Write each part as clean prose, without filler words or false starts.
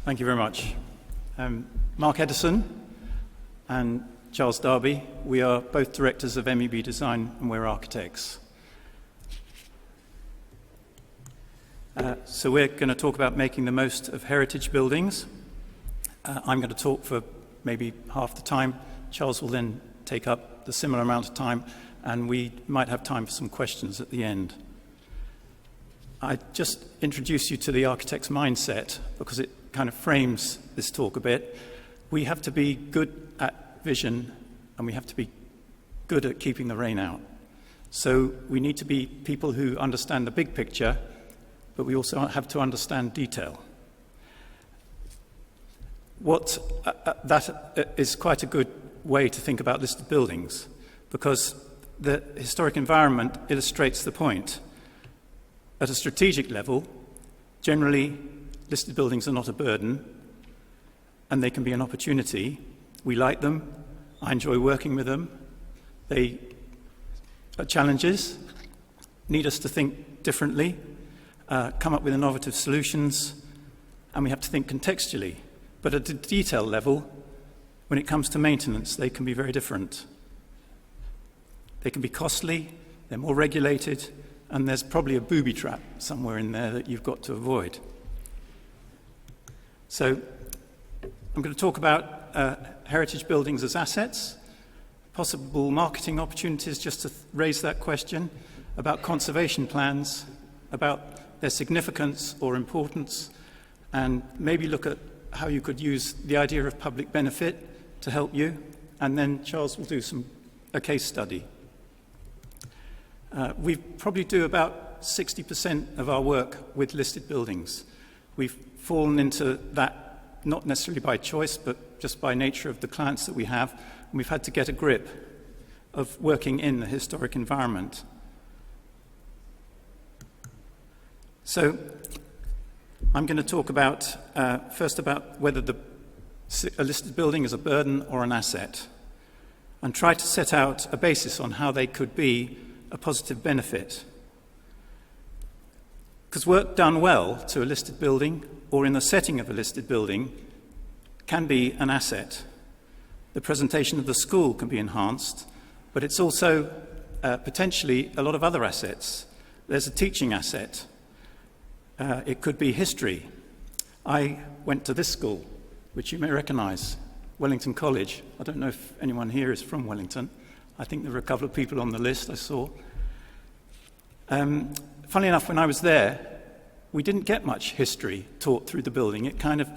Thank you very much. Mark Eddison and Charles Darby, we are both directors of MEB Design and we're architects. So we're going to talk about making the most of heritage buildings. I'm going to talk for maybe half the time. Charles will then take up the similar amount of time, and we might have time for some questions at the end. I just introduce you to the architect's mindset because it kind of frames this talk a bit. We have to be good at vision and we have to be good at keeping the rain out. So we need to be people who understand the big picture, but we also have to understand detail. That is quite a good way to think about listed buildings, because the historic environment illustrates the point. At a strategic level, generally, listed buildings are not a burden, and they can be an opportunity. We like them. I enjoy working with them. They are challenges, need us to think differently, come up with innovative solutions, and we have to think contextually. But at a detail level, when it comes to maintenance, they can be very different. They can be costly, they're more regulated, and there's probably a booby trap somewhere in there that you've got to avoid. So I'm going to talk about heritage buildings as assets, possible marketing opportunities, just to raise that question, about conservation plans, about their significance or importance, and maybe look at how you could use the idea of public benefit to help you, and then Charles will do a case study. We probably do about 60% of our work with listed buildings. We've fallen into that, not necessarily by choice, but just by nature of the clients that we have, and we've had to get a grip of working in the historic environment. So I'm going to talk about, first about whether a listed building is a burden or an asset, and try to set out a basis on how they could be a positive benefit. Because work done well to a listed building or in the setting of a listed building can be an asset. The presentation of the school can be enhanced, but it's also potentially a lot of other assets. There's a teaching asset. It could be history. I went to this school, which you may recognize, Wellington College. I don't know if anyone here is from Wellington. I think there were a couple of people on the list I saw. Funnily enough, when I was there, we didn't get much history taught through the building. It kind of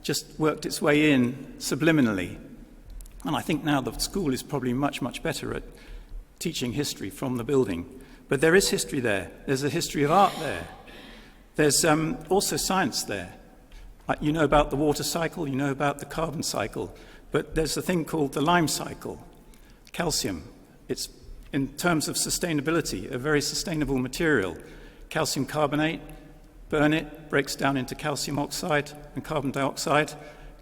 just worked its way in subliminally. And I think now the school is probably much, much better at teaching history from the building. But there is history there. There's a history of art there. There's also science there. You know about the water cycle, you know about the carbon cycle, but there's a thing called the lime cycle. Calcium. It's, in terms of sustainability, a very sustainable material. Calcium carbonate, burn it, breaks down into calcium oxide and carbon dioxide.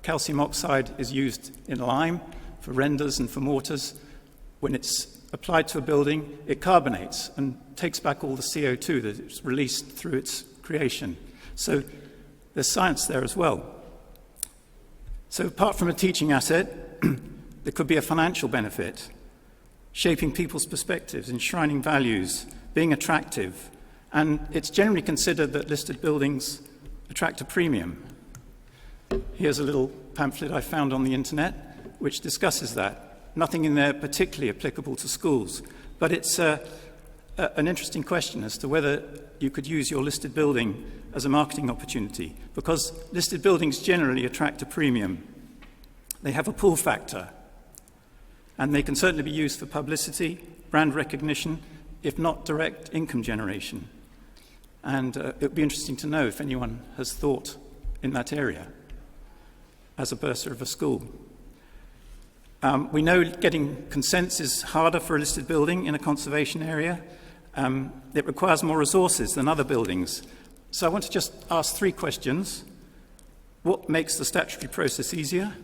Calcium oxide is used in lime for renders and for mortars. When it's applied to a building, it carbonates and takes back all the CO2 that is released through its creation. So there's science there as well. So apart from a teaching asset, there could be a financial benefit. Shaping people's perspectives, enshrining values, being attractive. And it's generally considered that listed buildings attract a premium. Here's a little pamphlet I found on the internet which discusses that. Nothing in there particularly applicable to schools, but it's an interesting question as to whether you could use your listed building as a marketing opportunity, because listed buildings generally attract a premium. They have a pull factor. And they can certainly be used for publicity, brand recognition, if not direct income generation. And it would be interesting to know if anyone has thought in that area as a bursar of a school. We know getting consents is harder for a listed building in a conservation area. It requires more resources than other buildings. So I want to just ask 3 questions. What makes the statutory process easier?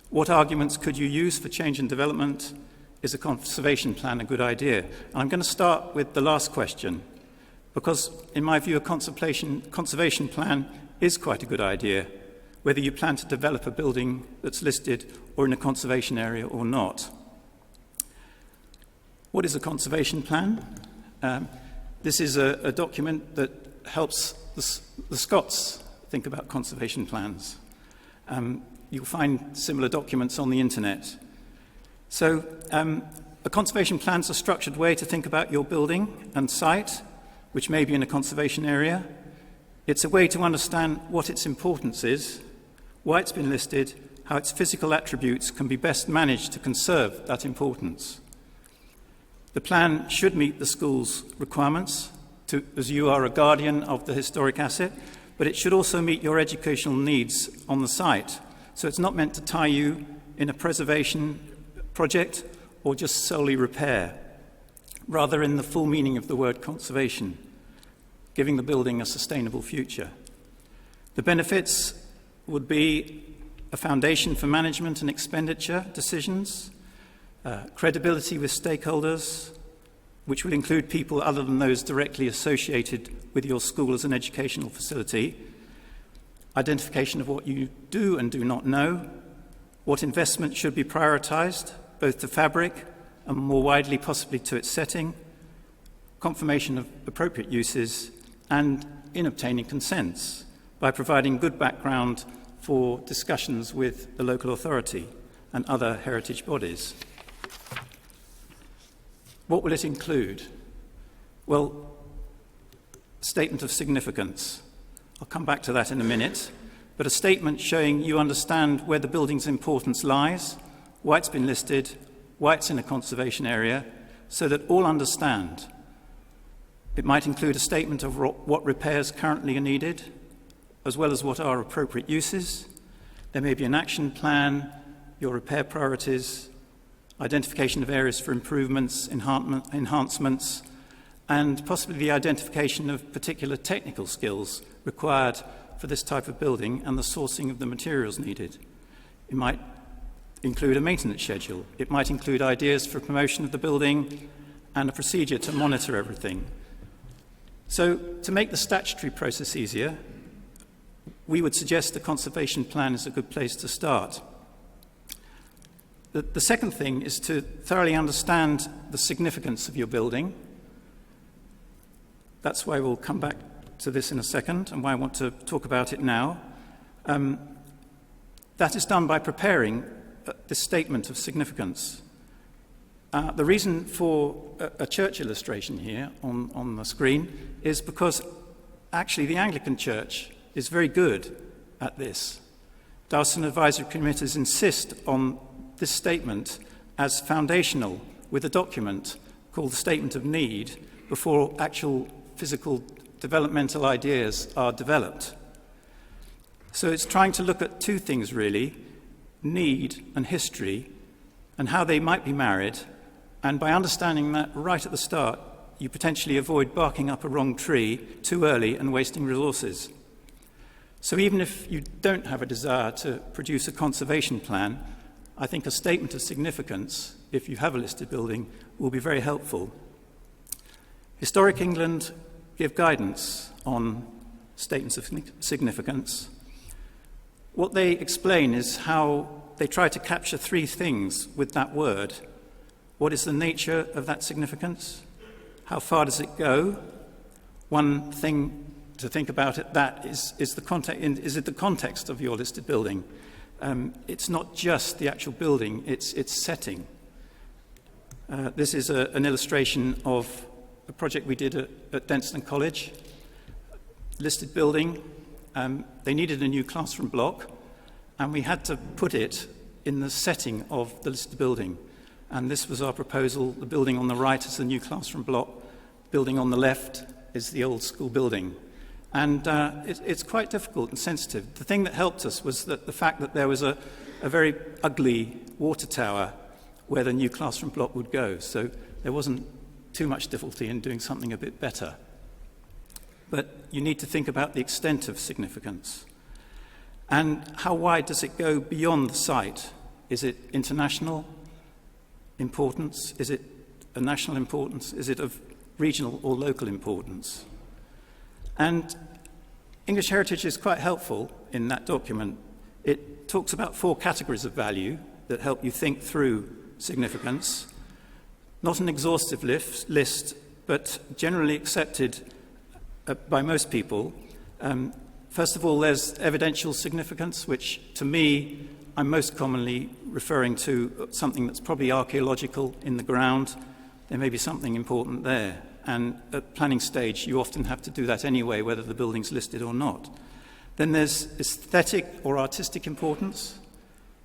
What arguments could you use for change and development? Is a conservation plan a good idea? And I'm going to start with the last question, because in my view a conservation plan is quite a good idea. whether you plan to develop a building that's listed or in a conservation area or not. What is a conservation plan? This is a document that helps the Scots think about conservation plans. You'll find similar documents on the internet. So a conservation plan is a structured way to think about your building and site, which may be in a conservation area. It's a way to understand what its importance is, why it's been listed, how its physical attributes can be best managed to conserve that importance. The plan should meet the school's requirements, as you are a guardian of the historic asset, but it should also meet your educational needs on the site. So it's not meant to tie you in a preservation project or just solely repair, rather in the full meaning of the word conservation, giving the building a sustainable future. The benefits would be a foundation for management and expenditure decisions, credibility with stakeholders, which will include people other than those directly associated with your school as an educational facility, identification of what you do and do not know, what investment should be prioritised, both to fabric and more widely possibly to its setting, confirmation of appropriate uses, and in obtaining consents by providing good background for discussions with the local authority and other heritage bodies. What will it include? Well, statement of significance. I'll come back to that in a minute, but a statement showing you understand where the building's importance lies, why it's been listed, why it's in a conservation area, so that all understand. It might include a statement of what repairs currently are needed, as well as what are appropriate uses. There may be an action plan, your repair priorities, identification of areas for improvements, enhancements, and possibly the identification of particular technical skills required for this type of building and the sourcing of the materials needed. It might include a maintenance schedule. It might include ideas for promotion of the building and a procedure to monitor everything. So, to make the statutory process easier, we would suggest the conservation plan is a good place to start. The second thing is to thoroughly understand the significance of your building. That's why we'll come back to this in a second and why I want to talk about it now. That is done by preparing this statement of significance. The reason for a church illustration here on the screen is because actually the Anglican Church is very good at this. Diocesan advisory committees insist on this statement as foundational with a document called the Statement of Need before actual physical developmental ideas are developed. So it's trying to look at two things really, need and history, and how they might be married, and by understanding that right at the start, you potentially avoid barking up a wrong tree too early and wasting resources. So even if you don't have a desire to produce a conservation plan, I think a statement of significance, if you have a listed building, will be very helpful. Historic England give guidance on statements of significance. What they explain is how they try to capture three things with that word. What is the nature of that significance? How far does it go? One thing to think about it, that is the context. Is it the context of your listed building? It's not just the actual building, it's its setting. This is an illustration of a project we did at Eddison College. Listed building. They needed a new classroom block, and we had to put it in the setting of the listed building. And this was our proposal. The building on the right is the new classroom block. Building on the left is the old school building. And it's quite difficult and sensitive. The thing that helped us was that the fact that there was a very ugly water tower where the new classroom block would go. So there wasn't too much difficulty in doing something a bit better. But you need to think about the extent of significance. And how wide does it go beyond the site? Is it international importance? Is it a national importance? Is it of regional or local importance? And English Heritage is quite helpful in that document. It talks about 4 categories of value that help you think through significance. Not an exhaustive list, but generally accepted by most people. First of all, there's evidential significance, which to me, I'm most commonly referring to something that's probably archaeological in the ground. There may be something important there. And at planning stage, you often have to do that anyway, whether the building's listed or not. Then there's aesthetic or artistic importance,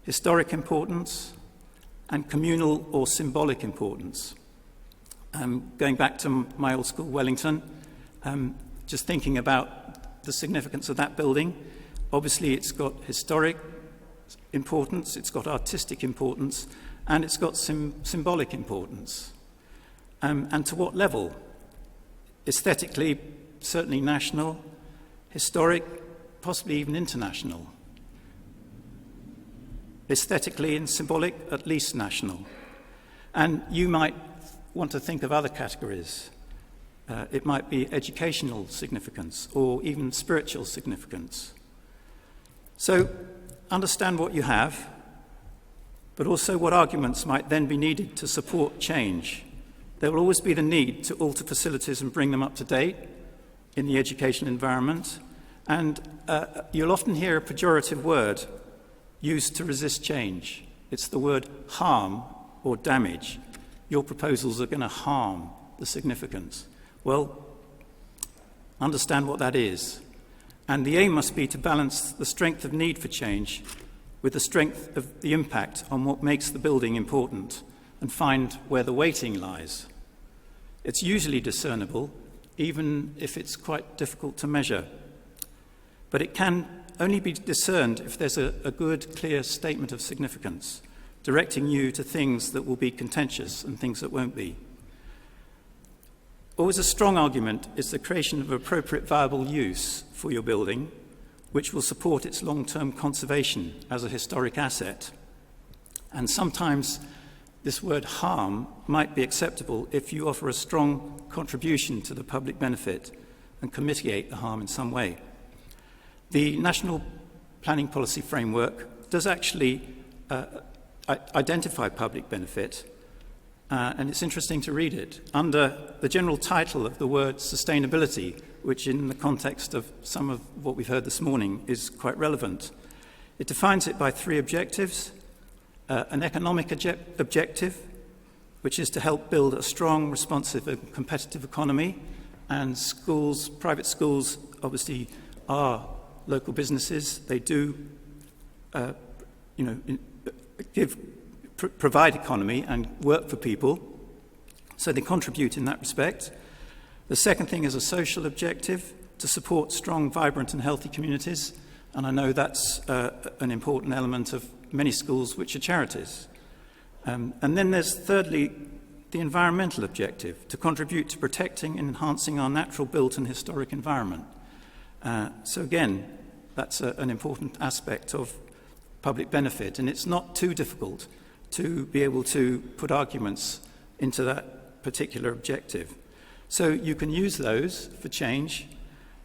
historic importance, and communal or symbolic importance. Going back to my old school, Wellington, just thinking about the significance of that building, obviously it's got historic importance, it's got artistic importance, and it's got symbolic importance. And to what level? Aesthetically, certainly national, historic, possibly even international. Aesthetically and symbolic, at least national. And you might want to think of other categories. It might be educational significance or even spiritual significance. So understand what you have, but also what arguments might then be needed to support change. There will always be the need to alter facilities and bring them up to date in the education environment. And you'll often hear a pejorative word used to resist change. It's the word harm or damage. Your proposals are going to harm the significance. Well, understand what that is. And the aim must be to balance the strength of need for change with the strength of the impact on what makes the building important and find where the weighting lies. It's usually discernible, even if it's quite difficult to measure. But it can only be discerned if there's a good, clear statement of significance, directing you to things that will be contentious and things that won't be. Always a strong argument is the creation of appropriate viable use for your building, which will support its long-term conservation as a historic asset. And sometimes this word harm might be acceptable if you offer a strong contribution to the public benefit and can mitigate the harm in some way. The National Planning Policy Framework does actually identify public benefit, and it's interesting to read it under the general title of the word sustainability, which in the context of some of what we've heard this morning is quite relevant. It defines it by 3 objectives. An economic objective, which is to help build a strong, responsive and competitive economy, and schools, private schools, obviously are local businesses. They do provide economy and work for people, so they contribute in that respect. The second thing is a social objective, to support strong, vibrant and healthy communities, and I know that's an important element of many schools which are charities. And then there's thirdly the environmental objective, to contribute to protecting and enhancing our natural built and historic environment. So again, that's an important aspect of public benefit, and it's not too difficult to be able to put arguments into that particular objective. So you can use those for change,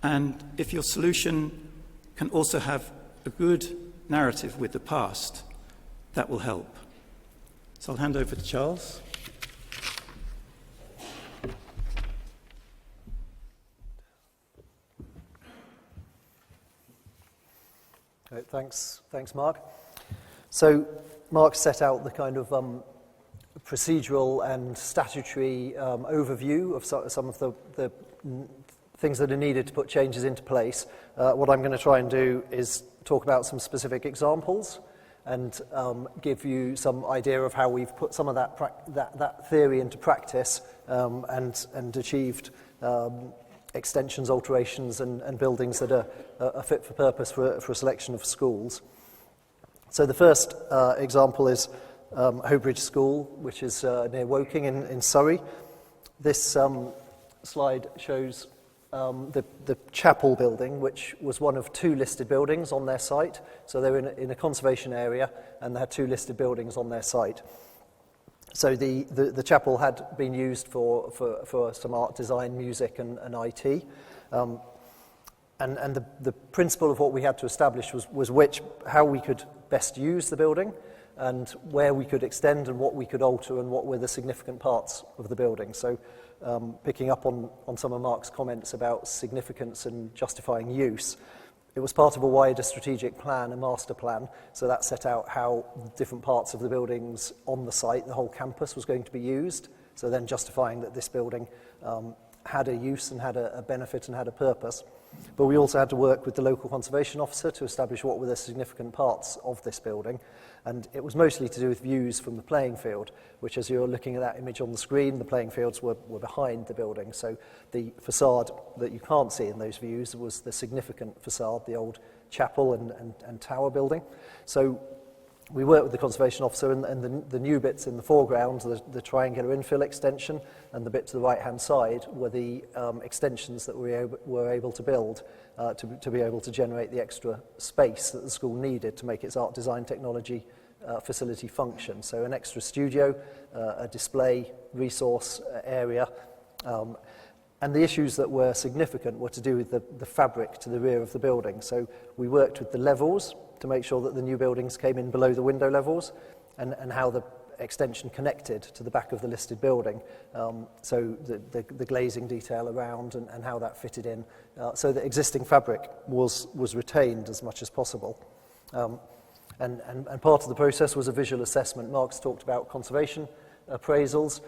and if your solution can also have a good narrative with the past, that will help. So I'll hand over to Charles. Great, thanks, Mark. So Mark set out the kind of procedural and statutory overview of some of the things that are needed to put changes into place. What I'm going to try and do is talk about some specific examples and give you some idea of how we've put some of that theory into practice and achieved extensions, alterations and buildings that are fit for purpose for a selection of schools. So the first example is Hobridge School, which is near Woking in Surrey. This slide shows the chapel building, which was one of 2 listed buildings on their site. So they were in a conservation area, and they had 2 listed buildings on their site. So the chapel had been used for some art, design, music, and IT. And the principle of what we had to establish was how we could best use the building and where we could extend and what we could alter and what were the significant parts of the building. So picking up on some of Mark's comments about significance and justifying use, it was part of a wider strategic plan, a master plan, so that set out how different parts of the buildings on the site, the whole campus, was going to be used, so then justifying that this building had a use and had a benefit and had a purpose. But we also had to work with the local conservation officer to establish what were the significant parts of this building, and it was mostly to do with views from the playing field, which, as you're looking at that image on the screen, the playing fields were behind the building, so the facade that you can't see in those views was the significant facade, the old chapel and tower building. So we worked with the conservation officer, and the new bits in the foreground, the triangular infill extension, and the bit to the right-hand side were the extensions that we were able to build to be able to generate the extra space that the school needed to make its art design technology facility function. So an extra studio, a display resource area, and the issues that were significant were to do with the fabric to the rear of the building. So we worked with the levels to make sure that the new buildings came in below the window levels and how the extension connected to the back of the listed building. So the glazing detail around and how that fitted in. So the existing fabric was retained as much as possible. And part of the process was a visual assessment. Mark's talked about conservation appraisals.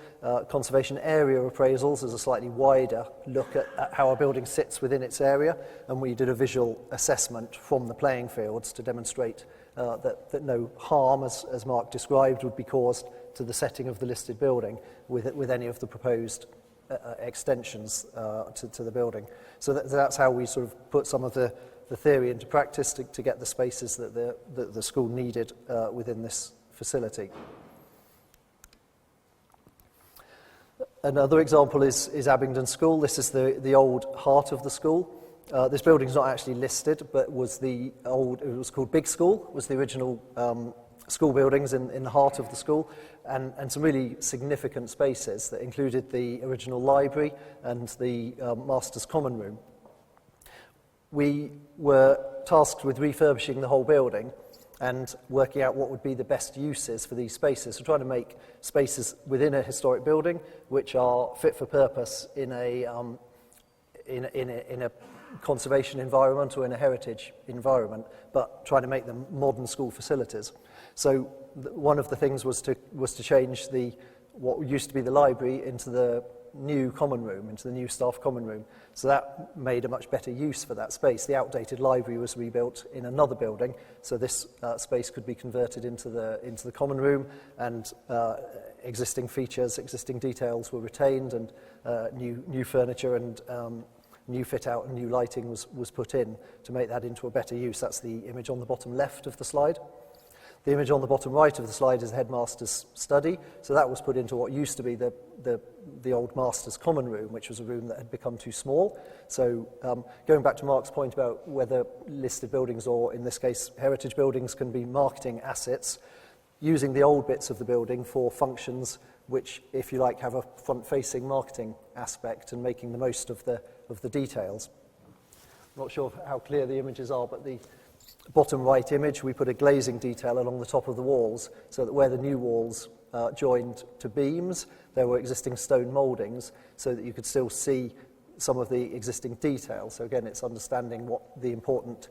Conservation area appraisals is a slightly wider look at how a building sits within its area, and we did a visual assessment from the playing fields to demonstrate that no harm, as Mark described, would be caused to the setting of the listed building with any of the proposed extensions to the building. So that's how we sort of put some of the theory into practice to get the spaces that the school needed within this facility. Another example is Abingdon School. This is the old heart of the school. This building's not actually listed, but it was called Big School, was the original school buildings in the heart of the school, and some really significant spaces that included the original library and the Master's Common Room. We were tasked with refurbishing the whole building and working out what would be the best uses for these spaces. So trying to make spaces within a historic building which are fit for purpose in a conservation environment or in a heritage environment, but trying to make them modern school facilities. So one of the things was to change what used to be the library into the new common room, into the new staff common room. So that made a much better use for that space. The outdated library was rebuilt in another building, so this space could be converted into the common room, and existing features, existing details were retained, and new furniture and new fit out and new lighting was put in to make that into a better use. That's the image on the bottom left of the slide. The image on the bottom right of the slide is the headmaster's study. So that was put into what used to be the old master's common room, which was a room that had become too small. So going back to Mark's point about whether listed buildings, or in this case heritage buildings, can be marketing assets, using the old bits of the building for functions which, if you like, have a front-facing marketing aspect and making the most of the details. I'm not sure how clear the images are, but the bottom right image, we put a glazing detail along the top of the walls so that where the new walls joined to beams, there were existing stone mouldings so that you could still see some of the existing details. So again, it's understanding what the important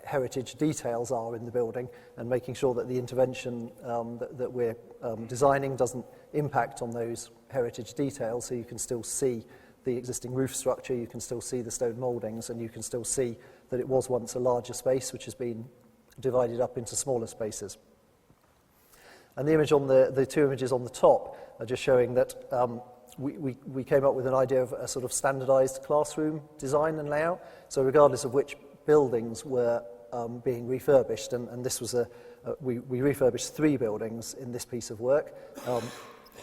heritage details are in the building and making sure that the intervention that we're designing doesn't impact on those heritage details, so you can still see the existing roof structure, you can still see the stone mouldings, and you can still see that it was once a larger space which has been divided up into smaller spaces. And the image on the two images on the top are just showing that we came up with an idea of a sort of standardized classroom design and layout. So regardless of which buildings were being refurbished, and this was we refurbished 3 buildings in this piece of work,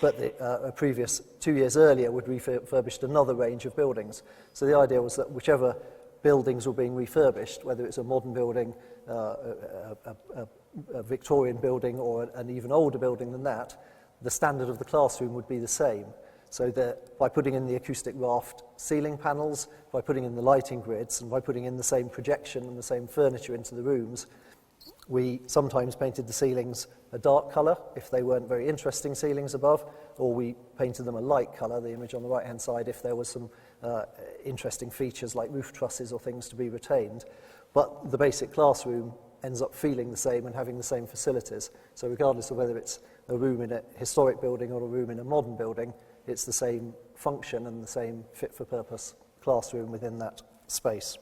but a previous 2 years earlier we'd refurbished another range of buildings. So the idea was that whichever buildings were being refurbished, whether it's a modern building, a Victorian building, or an even older building than that, the standard of the classroom would be the same. So that by putting in the acoustic raft ceiling panels, by putting in the lighting grids, and by putting in the same projection and the same furniture into the rooms, we sometimes painted the ceilings a dark colour if they weren't very interesting ceilings above, or we painted them a light colour, the image on the right-hand side, if there was some interesting features like roof trusses or things to be retained. But the basic classroom ends up feeling the same and having the same facilities. So regardless of whether it's a room in a historic building or a room in a modern building, it's the same function and the same fit-for-purpose classroom within that space.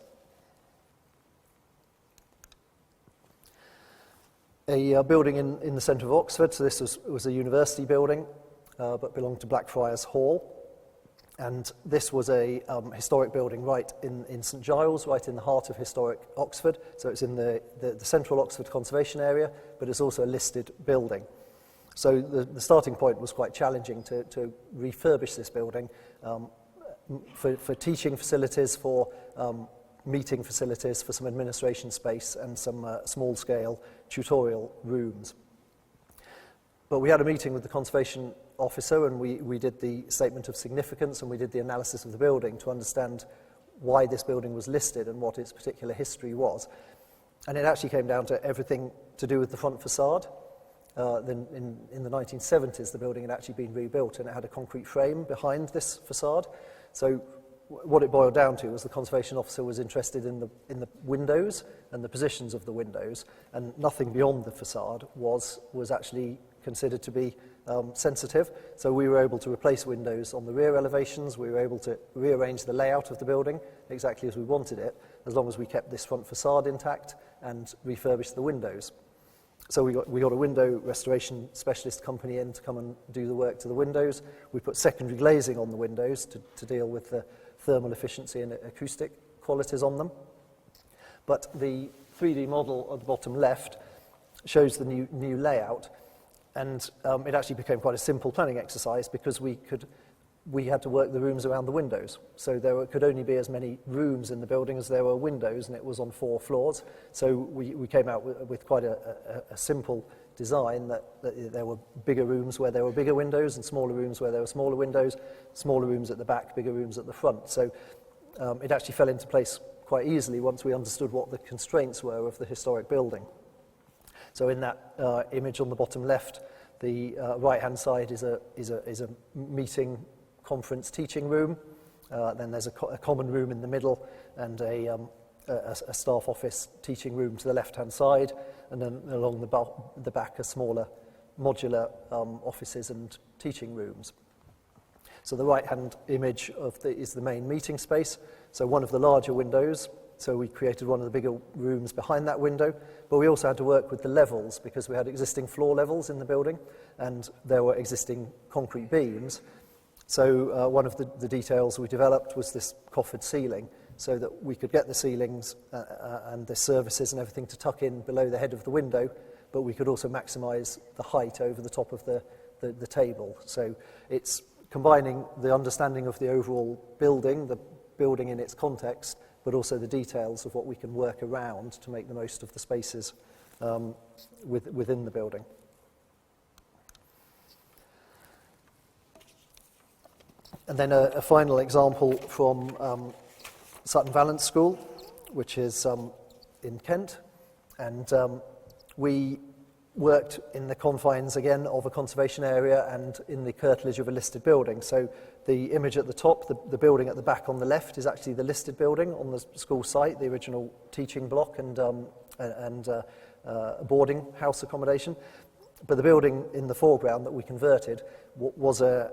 A building in the centre of Oxford, so this was a university building, but belonged to Blackfriars Hall. And this was a historic building right in St Giles, right in the heart of historic Oxford. So it's in the central Oxford conservation area, but it's also a listed building. So the starting point was quite challenging to refurbish this building for teaching facilities, for meeting facilities, for some administration space and some small-scale tutorial rooms. But we had a meeting with the conservation officer, and we did the statement of significance, and we did the analysis of the building to understand why this building was listed and what its particular history was. And it actually came down to everything to do with the front facade. In the 1970s, the building had actually been rebuilt, and it had a concrete frame behind this facade. So what it boiled down to was the conservation officer was interested in the windows and the positions of the windows, and nothing beyond the facade was actually considered to be sensitive. So we were able to replace windows on the rear elevations. We were able to rearrange the layout of the building exactly as we wanted it, as long as we kept this front facade intact and refurbished the windows. So we got a window restoration specialist company in to come and do the work to the windows. We put secondary glazing on the windows to deal with the thermal efficiency and acoustic qualities on them. But the 3D model at the bottom left shows the new layout, and it actually became quite a simple planning exercise because we had to work the rooms around the windows. So there could only be as many rooms in the building as there were windows, and it was on 4 floors. So we came out with quite a simple design that there were bigger rooms where there were bigger windows and smaller rooms where there were smaller windows, smaller rooms at the back, bigger rooms at the front. So it actually fell into place quite easily once we understood what the constraints were of the historic building. So in that image on the bottom left, the right-hand side is a meeting, conference, teaching room. Then there's a common room in the middle and a staff office teaching room to the left-hand side, and then along the back are smaller modular offices and teaching rooms. So the right-hand image is the main meeting space, so one of the larger windows. So we created one of the bigger rooms behind that window, but we also had to work with the levels because we had existing floor levels in the building and there were existing concrete beams. So one of the details we developed was this coffered ceiling so that we could get the ceilings and the services and everything to tuck in below the head of the window, but we could also maximise the height over the top of the table. So it's combining the understanding of the overall building, the building in its context, but also the details of what we can work around to make the most of the spaces within the building. And then a final example from Sutton Valence School, which is in Kent. And we worked in the confines, again, of a conservation area and in the curtilage of a listed building. So the image at the top, the building at the back on the left, is actually the listed building on the school site, the original teaching block and boarding house accommodation. But the building in the foreground that we converted was a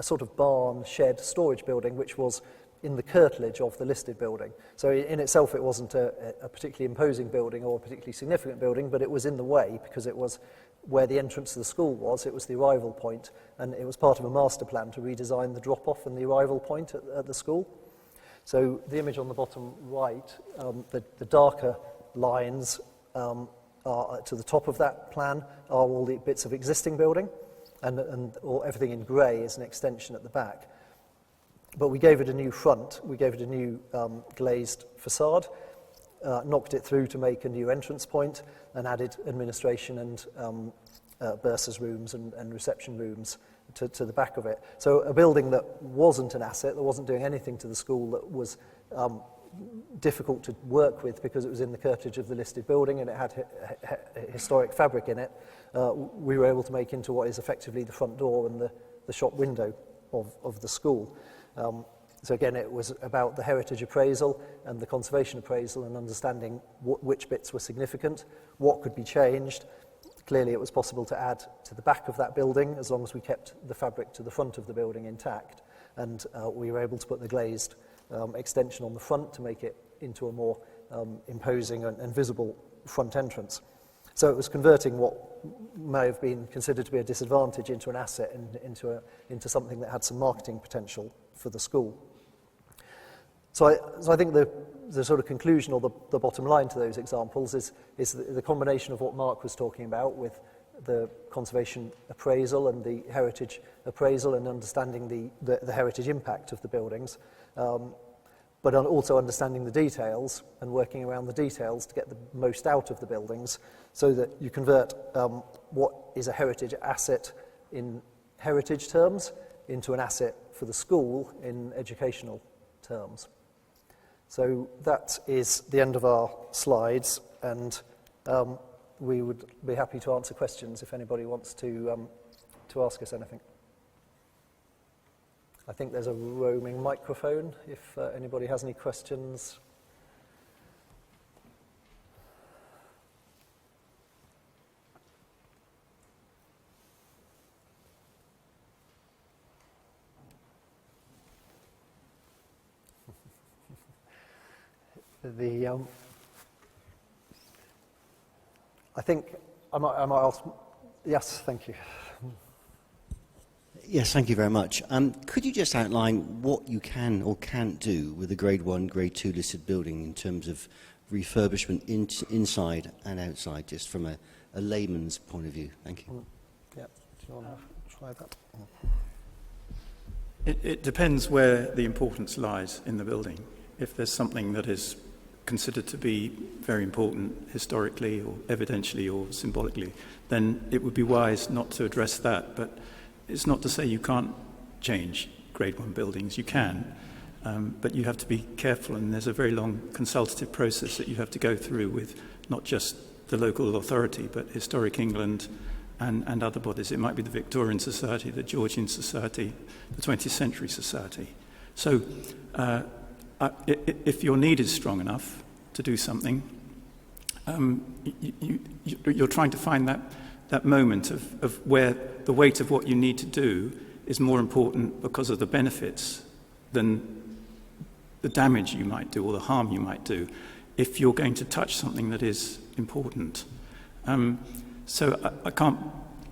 sort of barn, shed, storage building, which was in the curtilage of the listed building. So in itself it wasn't a particularly imposing building or a particularly significant building, but it was in the way because it was where the entrance to the school was. It was the arrival point, and it was part of a master plan to redesign the drop-off and the arrival point at the school. So the image on the bottom right, the darker lines are to the top of that plan are all the bits of existing building, and everything in grey is an extension at the back. But we gave it a new front, we gave it a new glazed facade, knocked it through to make a new entrance point, and added administration and bursars rooms and reception rooms to the back of it. So a building that wasn't an asset, that wasn't doing anything to the school, that was difficult to work with because it was in the curtilage of the listed building and it had historic fabric in it, we were able to make into what is effectively the front door and the shop window of the school. So again, it was about the heritage appraisal and the conservation appraisal and understanding which bits were significant, what could be changed. Clearly, it was possible to add to the back of that building as long as we kept the fabric to the front of the building intact. And we were able to put the glazed extension on the front to make it into a more imposing and visible front entrance. So it was converting what may have been considered to be a disadvantage into an asset and into something that had some marketing potential for the school. So I think the sort of conclusion or the bottom line to those examples is the combination of what Mark was talking about with the conservation appraisal and the heritage appraisal and understanding the heritage impact of the buildings, but also understanding the details and working around the details to get the most out of the buildings so that you convert what is a heritage asset in heritage terms into an asset for the school in educational terms. So that is the end of our slides, and we would be happy to answer questions if anybody wants to ask us anything. I think there's a roaming microphone if anybody has any questions. I think I might ask. Yes, thank you. Yes, thank you very much. Could you just outline what you can or can't do with a Grade 1, Grade 2 listed building in terms of refurbishment inside and outside, just from a layman's point of view? Thank you. Yeah, do you want to try that? It depends where the importance lies in the building. If there's something that is considered to be very important historically or evidentially or symbolically, then it would be wise not to address that. But it's not to say you can't change Grade 1 buildings. You can, but you have to be careful, and there's a very long consultative process that you have to go through with not just the local authority, but Historic England and other bodies. It might be the Victorian Society, the Georgian Society, the 20th Century Society. So if your need is strong enough to do something, you're trying to find that moment of where the weight of what you need to do is more important because of the benefits than the damage you might do or the harm you might do if you're going to touch something that is important. So I can't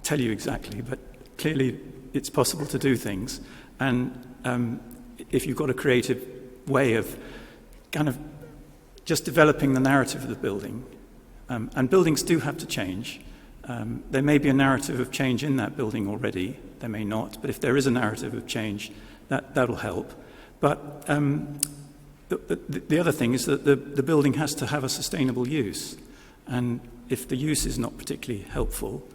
tell you exactly, but clearly it's possible to do things. And if you've got a creative way of kind of just developing the narrative of the building, and buildings do have to change. There may be a narrative of change in that building already, there may not, but if there is a narrative of change, that'll help. But the other thing is that the building has to have a sustainable use, and if the use is not particularly helpful,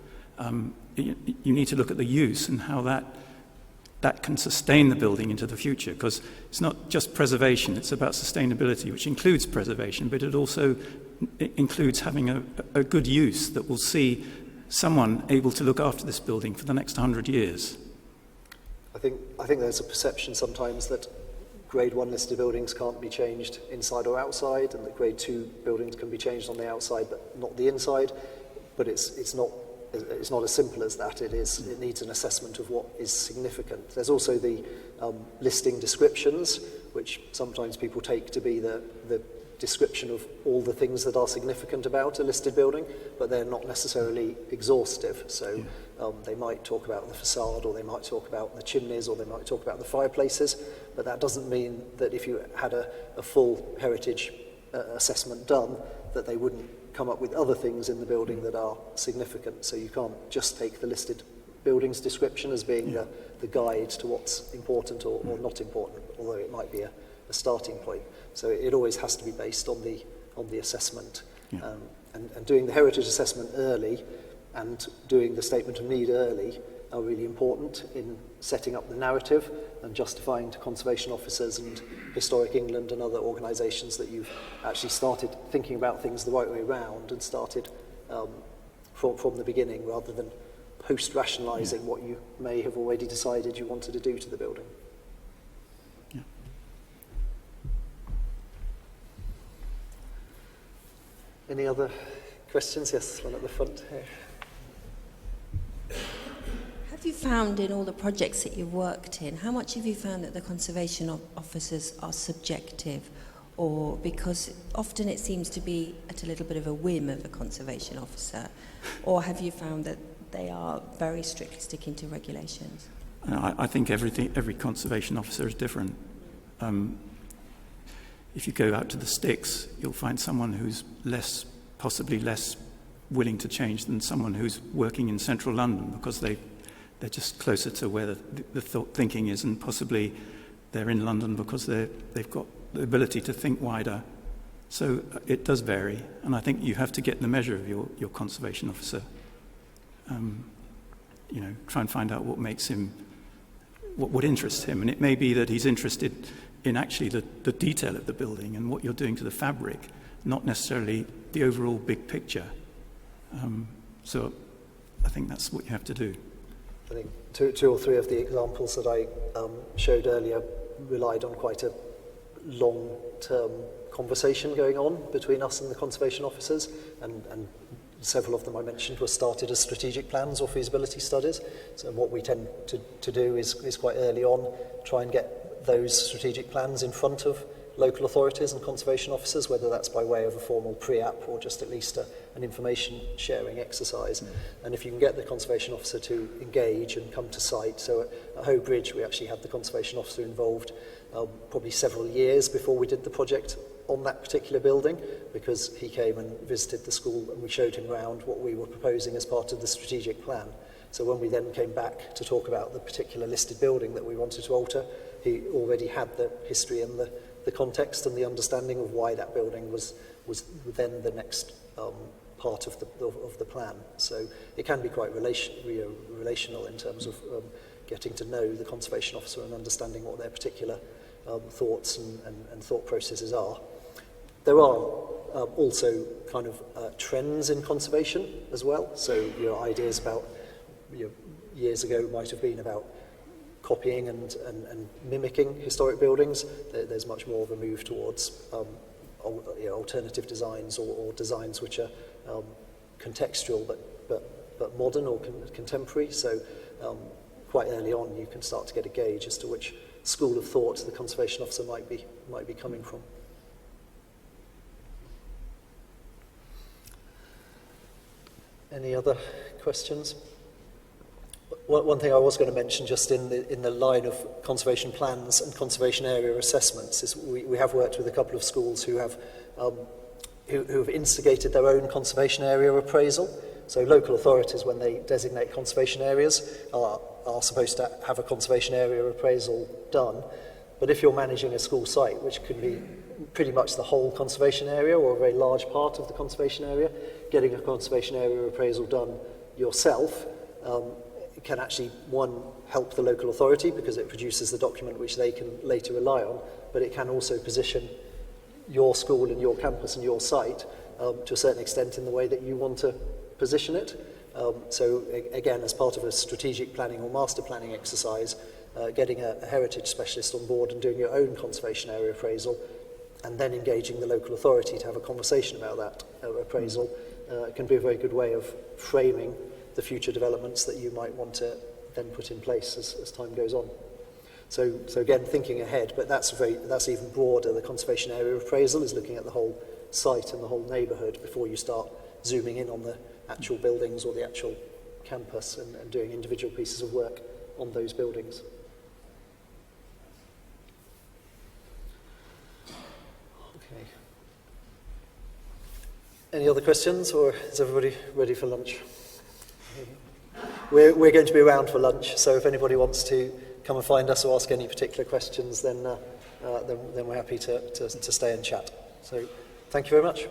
you need to look at the use and how that can sustain the building into the future, because it's not just preservation, it's about sustainability, which includes preservation, but it also includes having a good use that will see someone able to look after this building for the next 100 years. I think there's a perception sometimes that Grade 1 listed buildings can't be changed inside or outside, and that Grade 2 buildings can be changed on the outside but not the inside. But it's not as simple as that. It needs an assessment of what is significant. There's also the listing descriptions, which sometimes people take to be the description of all the things that are significant about a listed building, but they're not necessarily exhaustive. So they might talk about the facade, or they might talk about the chimneys, or they might talk about the fireplaces, but that doesn't mean that if you had a full heritage assessment done, that they wouldn't come up with other things in the building that are significant. So you can't just take the listed buildings description as being the guide to what's important or not important, although it might be a starting point. So it always has to be based on the assessment. And doing the heritage assessment early and doing the statement of need early are really important in setting up the narrative and justifying to conservation officers and Historic England and other organisations that you've actually started thinking about things the right way around and started from the beginning rather than post-rationalising what you may have already decided you wanted to do to the building. Yeah. Any other questions? Yes, one at the front here. Have you found in all the projects that you've worked in, how much have you found that the conservation officers are subjective, or because often it seems to be at a little bit of a whim of a conservation officer, or have you found that they are very strictly sticking to regulations? I think every conservation officer is different. If you go out to the sticks, you'll find someone who's possibly less willing to change than someone who's working in central London, because they're just closer to where the thinking is, and possibly they're in London because they've got the ability to think wider. So it does vary, and I think you have to get the measure of your conservation officer. Try and find out what makes him, what interests him, and it may be that he's interested in actually the detail of the building and what you're doing to the fabric, not necessarily the overall big picture. So I think that's what you have to do. I think two or three of the examples that I showed earlier relied on quite a long-term conversation going on between us and the conservation officers, and several of them I mentioned were started as strategic plans or feasibility studies. So what we tend to do is quite early on try and get those strategic plans in front of local authorities and conservation officers, whether that's by way of a formal pre-app or just at least an information sharing exercise. And if you can get the conservation officer to engage and come to site, so at Hoe Bridge we actually had the conservation officer involved probably several years before we did the project on that particular building, because he came and visited the school and we showed him around what we were proposing as part of the strategic plan. So when we then came back to talk about the particular listed building that we wanted to alter, he already had the history and the context and the understanding of why that building was then the next part of the plan. So it can be quite relational in terms of getting to know the conservation officer and understanding what their particular thoughts and thought processes are. There are also kind of trends in conservation as well. So ideas about years ago might have been about copying and mimicking historic buildings. There's much more of a move towards alternative designs or designs which are contextual but modern or contemporary. So quite early on you can start to get a gauge as to which school of thought the conservation officer might be coming from. Any other questions? One thing I was going to mention, just in the line of conservation plans and conservation area assessments, is we have worked with a couple of schools who have instigated their own conservation area appraisal. So local authorities, when they designate conservation areas, are supposed to have a conservation area appraisal done. But if you're managing a school site, which can be pretty much the whole conservation area or a very large part of the conservation area, getting a conservation area appraisal done yourself can actually, one, help the local authority because it produces the document which they can later rely on, but it can also position your school and your campus and your site to a certain extent in the way that you want to position it. So again, as part of a strategic planning or master planning exercise, getting a heritage specialist on board and doing your own conservation area appraisal and then engaging the local authority to have a conversation about that appraisal can be a very good way of framing the future developments that you might want to then put in place as time goes on. So again, thinking ahead, but that's even broader. The conservation area appraisal is looking at the whole site and the whole neighbourhood before you start zooming in on the actual buildings or the actual campus and doing individual pieces of work on those buildings. Okay. Any other questions, or is everybody ready for lunch? We're going to be around for lunch, so if anybody wants to come and find us or ask any particular questions, then we're happy to stay and chat. So thank you very much.